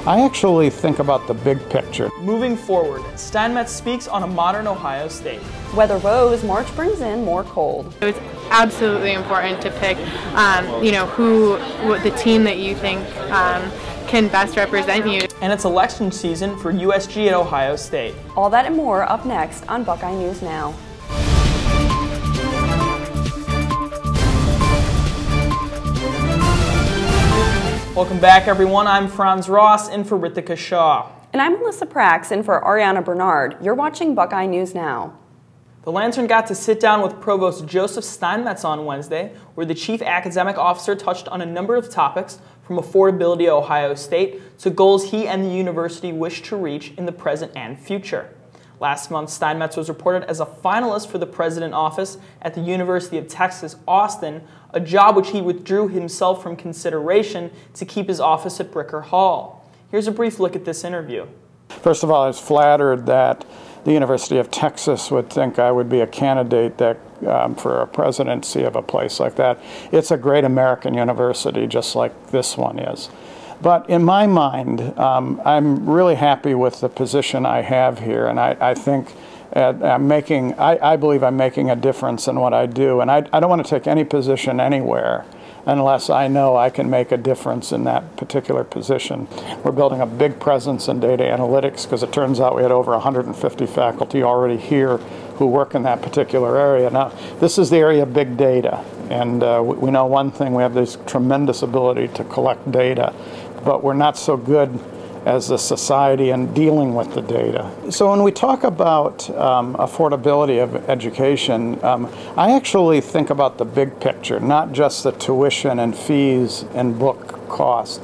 I actually think about the big picture. Moving forward, Steinmetz speaks on a modern Ohio State. Weather woes, March brings in more cold. It's absolutely important to pick, the team that you think can best represent you. And it's election season for USG at Ohio State. All that and more up next on Buckeye News Now. Welcome back, everyone. I'm Franz Ross, in for Ritika Shaw. And I'm Melissa Prax, in for Ariana Bernard. You're watching Buckeye News Now. The Lantern got to sit down with Provost Joseph Steinmetz on Wednesday, where the Chief Academic Officer touched on a number of topics, from affordability at Ohio State to goals he and the university wish to reach in the present and future. Last month, Steinmetz was reported as a finalist for the president office at the University of Texas, Austin, a job which he withdrew himself from consideration to keep his office at Bricker Hall. Here's a brief look at this interview. First of all, I was flattered that the University of Texas would think I would be a candidate for a presidency of a place like that. It's a great American university, just like this one is. But in my mind, I'm really happy with the position I have here, and I think I believe I'm making a difference in what I do, and I don't want to take any position anywhere unless I know I can make a difference in that particular position. We're building a big presence in data analytics because it turns out we had over 150 faculty already here who work in that particular area. Now, this is the area of big data, and we know one thing: we have this tremendous ability to collect data, but we're not so good as a society in dealing with the data. So when we talk about affordability of education, I actually think about the big picture, not just the tuition and fees and book costs,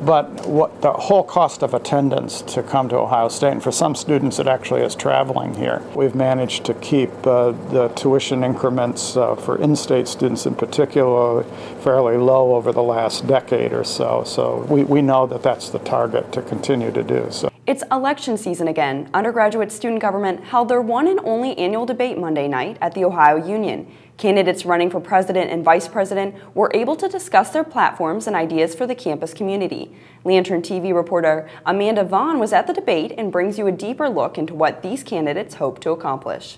but what the whole cost of attendance to come to Ohio State. And for some students, it actually is traveling here. We've managed to keep the tuition increments for in-state students in particular fairly low over the last decade or so. So we know that that's the target to continue to do. So. It's election season again. Undergraduate student government held their one and only annual debate Monday night at the Ohio Union. Candidates running for president and vice president were able to discuss their platforms and ideas for the campus community. Lantern TV reporter Amanda Vaughn was at the debate and brings you a deeper look into what these candidates hope to accomplish.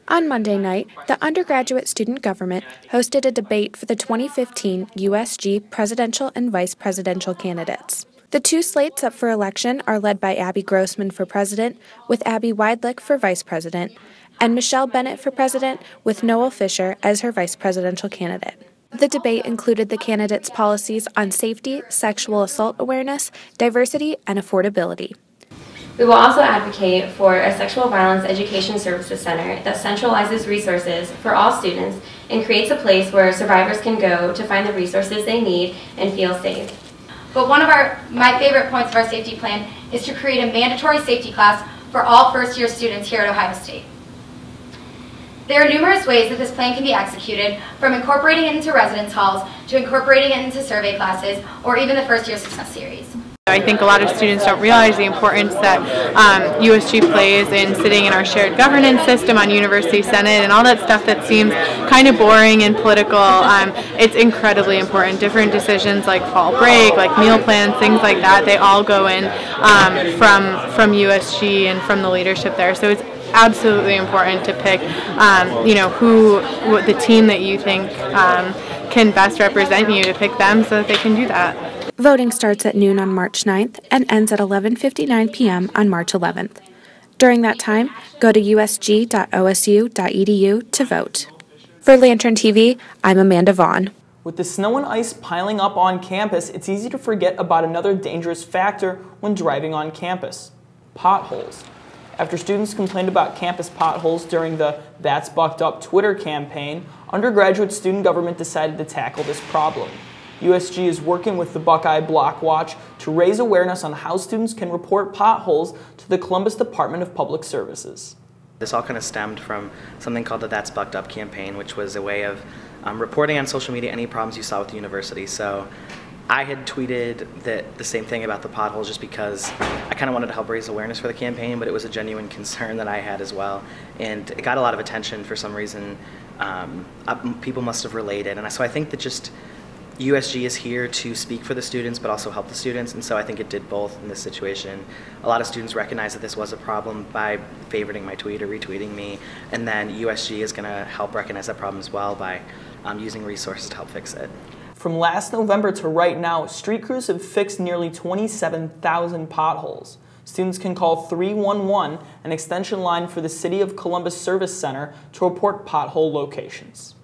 On Monday night, the undergraduate student government hosted a debate for the 2015 USG presidential and vice presidential candidates. The two slates up for election are led by Abby Grossman for president, with Abby Weidlich for vice president, and Michelle Bennett for president, with Noel Fisher as her vice presidential candidate. The debate included the candidates' policies on safety, sexual assault awareness, diversity, and affordability. We will also advocate for a sexual violence education services center that centralizes resources for all students and creates a place where survivors can go to find the resources they need and feel safe. But one of my favorite points of our safety plan is to create a mandatory safety class for all first-year students here at Ohio State. There are numerous ways that this plan can be executed, from incorporating it into residence halls to incorporating it into survey classes or even the first-year success series. I think a lot of students don't realize the importance that USG plays in sitting in our shared governance system on University Senate and all that stuff that seems kind of boring and political. It's incredibly important. Different decisions like fall break, like meal plans, things like that, they all go in from USG and from the leadership there. So it's absolutely important to pick, the team that you think can best represent you, to pick them so that they can do that. Voting starts at noon on March 9th and ends at 11:59 p.m. on March 11th. During that time, go to usg.osu.edu to vote. For Lantern TV, I'm Amanda Vaughn. With the snow and ice piling up on campus, it's easy to forget about another dangerous factor when driving on campus: potholes. After students complained about campus potholes during the That's Bucked Up Twitter campaign, undergraduate student government decided to tackle this problem. USG is working with the Buckeye Block Watch to raise awareness on how students can report potholes to the Columbus Department of Public Services. This all kind of stemmed from something called the That's Bucked Up campaign, which was a way of reporting on social media any problems you saw with the university. So I had tweeted the same thing about the potholes just because I kind of wanted to help raise awareness for the campaign, but it was a genuine concern that I had as well. And it got a lot of attention for some reason. People must have related. And so I think that just USG is here to speak for the students but also help the students, and so I think it did both in this situation. A lot of students recognized that this was a problem by favoriting my tweet or retweeting me, and then USG is going to help recognize that problem as well by using resources to help fix it. From last November to right now, street crews have fixed nearly 27,000 potholes. Students can call 311, an extension line for the City of Columbus Service Center, to report pothole locations.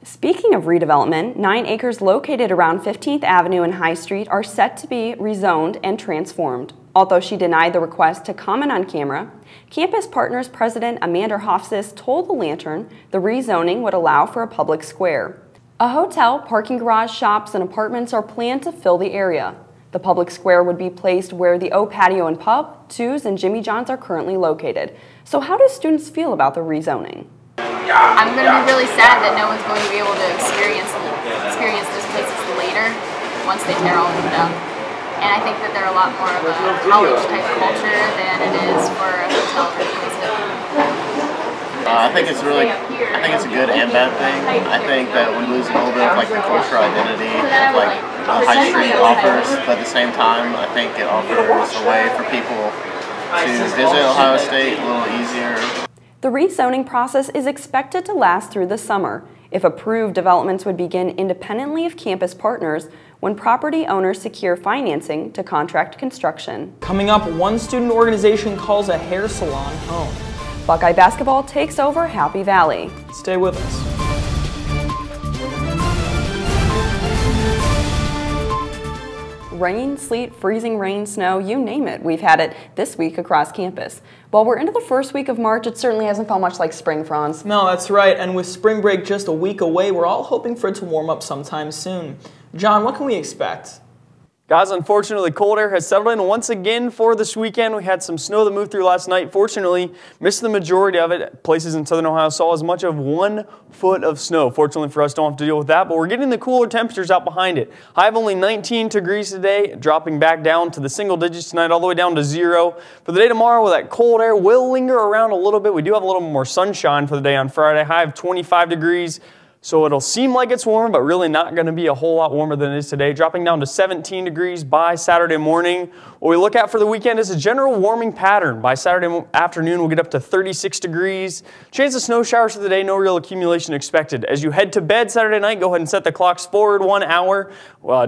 Speaking of redevelopment, 9 acres located around 15th Avenue and High Street are set to be rezoned and transformed. Although she denied the request to comment on camera, Campus Partners President Amanda Hofsis told The Lantern the rezoning would allow for a public square. A hotel, parking garage, shops, and apartments are planned to fill the area. The public square would be placed where the O Patio and Pub, Two's, and Jimmy John's are currently located. So how do students feel about the rezoning? I'm going to be really sad that no one's going to be able to experience those places later once they tear all of them down. And I think that they're a lot more of a college type culture than it is for a hotel to replace it. I think it's a good and bad thing. I think that we lose a little bit of like the cultural identity of like the High Street offers, but at the same time, I think it offers a way for people to visit Ohio State a little easier. The rezoning process is expected to last through the summer. If approved, developments would begin independently of campus partners when property owners secure financing to contract construction. Coming up, one student organization calls a hair salon home. Buckeye basketball takes over Happy Valley. Stay with us. Rain, sleet, freezing rain, snow, you name it. We've had it this week across campus. While we're into the first week of March, it certainly hasn't felt much like spring, Franz. No, that's right. And with spring break just a week away, we're all hoping for it to warm up sometime soon. John, what can we expect? Guys, unfortunately, cold air has settled in once again for this weekend. We had some snow that moved through last night. Fortunately, missed the majority of it. Places in southern Ohio saw as much of 1 foot of snow. Fortunately for us, don't have to deal with that, but we're getting the cooler temperatures out behind it. High of only 19 degrees today, dropping back down to the single digits tonight, all the way down to 0. For the day tomorrow, well, that cold air will linger around a little bit. We do have a little more sunshine for the day on Friday. High of 25 degrees. So it'll seem like it's warm, but really not going to be a whole lot warmer than it is today, dropping down to 17 degrees by Saturday morning. What we look at for the weekend is a general warming pattern. By Saturday afternoon, we'll get up to 36 degrees. Chance of snow showers for the day, no real accumulation expected. As you head to bed Saturday night, go ahead and set the clocks forward 1 hour.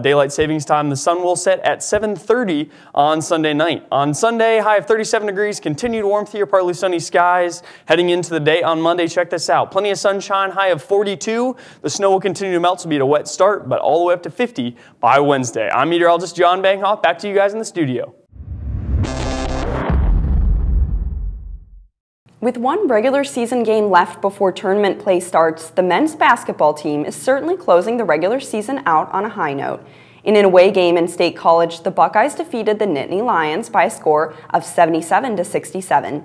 Daylight savings time, the sun will set at 7:30 on Sunday night. On Sunday, high of 37 degrees, continued warmth here, partly sunny skies. Heading into the day on Monday, check this out. Plenty of sunshine, high of 42. The snow will continue to melt, so it'll be a wet start, but all the way up to 50 by Wednesday. I'm meteorologist John Banghoff. Back to you guys in the studio. With one regular season game left before tournament play starts, the men's basketball team is certainly closing the regular season out on a high note. In an away game in State College, the Buckeyes defeated the Nittany Lions by a score of 77-67.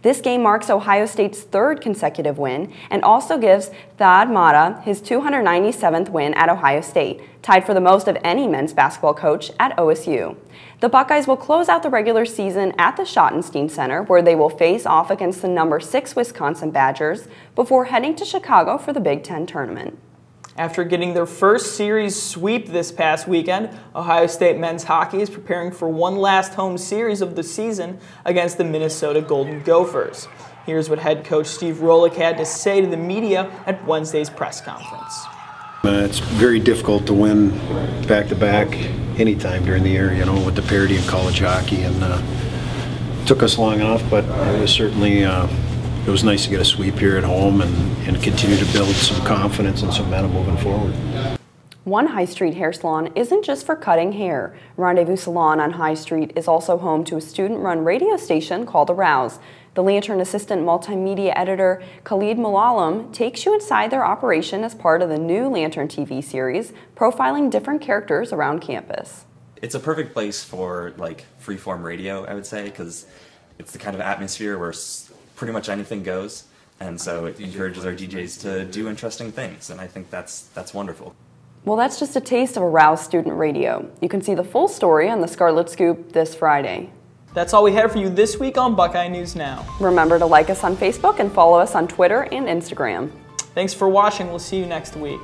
This game marks Ohio State's 3rd consecutive win and also gives Thad Matta his 297th win at Ohio State, tied for the most of any men's basketball coach at OSU. The Buckeyes will close out the regular season at the Schottenstein Center, where they will face off against the number 6 Wisconsin Badgers before heading to Chicago for the Big Ten tournament. After getting their first series sweep this past weekend, Ohio State men's hockey is preparing for one last home series of the season against the Minnesota Golden Gophers. Here's what head coach Steve Rolick had to say to the media at Wednesday's press conference. It's very difficult to win back-to-back anytime during the year, you know, with the parity of college hockey, and it took us long enough, but it was certainly it was nice to get a sweep here at home and continue to build some confidence and some momentum moving forward. One High Street hair salon isn't just for cutting hair. Rendezvous Salon on High Street is also home to a student-run radio station called Arouse. The Lantern assistant multimedia editor Khalid Malalam takes you inside their operation as part of the new Lantern TV series, profiling different characters around campus. It's a perfect place for like freeform radio, I would say, because it's the kind of atmosphere where pretty much anything goes, and so it encourages our DJs to do interesting things, and I think that's wonderful. Well, that's just a taste of Arouse Student Radio. You can see the full story on the Scarlet Scoop this Friday. That's all we have for you this week on Buckeye News Now. Remember to like us on Facebook and follow us on Twitter and Instagram. Thanks for watching. We'll see you next week.